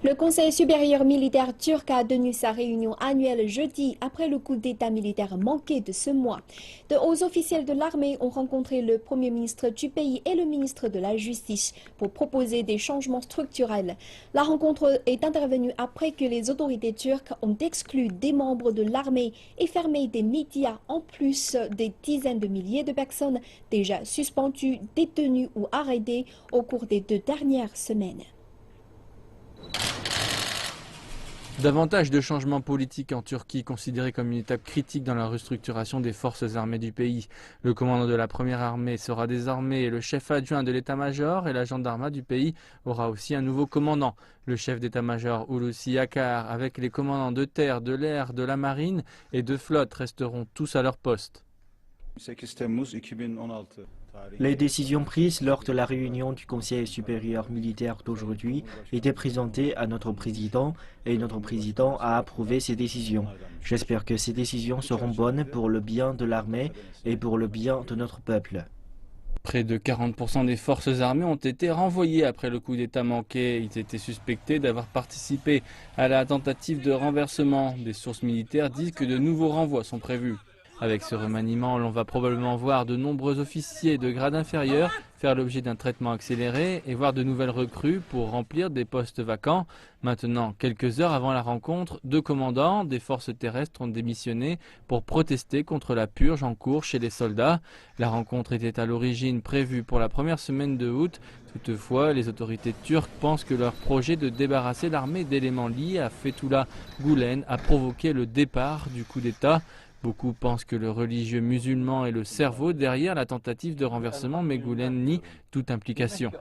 Le Conseil supérieur militaire turc a tenu sa réunion annuelle jeudi après le coup d'État militaire manqué de ce mois. De hauts officiels de l'armée ont rencontré le Premier ministre du pays et le ministre de la Justice pour proposer des changements structurels. La rencontre est intervenue après que les autorités turques ont exclu des membres de l'armée et fermé des médias en plus des dizaines de milliers de personnes déjà suspendues, détenues ou arrêtées au cours des 2 dernières semaines. Davantage de changements politiques en Turquie, considérés comme une étape critique dans la restructuration des forces armées du pays. Le commandant de la première armée sera désormais le chef adjoint de l'état-major et la gendarmerie du pays aura aussi un nouveau commandant. Le chef d'état-major Hulusi Akar, avec les commandants de terre, de l'air, de la marine et de flotte resteront tous à leur poste. Les décisions prises lors de la réunion du Conseil supérieur militaire d'aujourd'hui étaient présentées à notre président et notre président a approuvé ces décisions. J'espère que ces décisions seront bonnes pour le bien de l'armée et pour le bien de notre peuple. Près de 40% des forces armées ont été renvoyées après le coup d'État manqué. Ils étaient suspectés d'avoir participé à la tentative de renversement. Des sources militaires disent que de nouveaux renvois sont prévus. Avec ce remaniement, l'on va probablement voir de nombreux officiers de grade inférieur faire l'objet d'un traitement accéléré et voir de nouvelles recrues pour remplir des postes vacants. Maintenant, quelques heures avant la rencontre, 2 commandants des forces terrestres ont démissionné pour protester contre la purge en cours chez les soldats. La rencontre était à l'origine prévue pour la première semaine de août. Toutefois, les autorités turques pensent que leur projet de débarrasser l'armée d'éléments liés à Fethullah Gülen a provoqué le départ du coup d'État. Beaucoup pensent que le religieux musulman est le cerveau derrière la tentative de renversement, mais Gülen nie toute implication.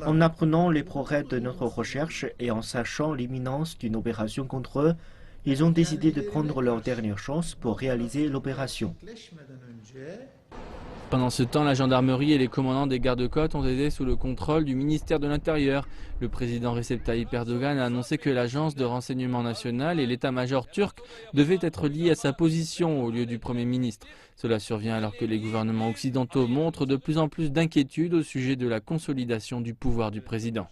En apprenant les progrès de notre recherche et en sachant l'imminence d'une opération contre eux, ils ont décidé de prendre leur dernière chance pour réaliser l'opération. Pendant ce temps, la gendarmerie et les commandants des gardes-côtes ont été sous le contrôle du ministère de l'Intérieur. Le président Recep Tayyip Erdogan a annoncé que l'agence de renseignement national et l'état-major turc devaient être liés à sa position au lieu du Premier ministre. Cela survient alors que les gouvernements occidentaux montrent de plus en plus d'inquiétude au sujet de la consolidation du pouvoir du président.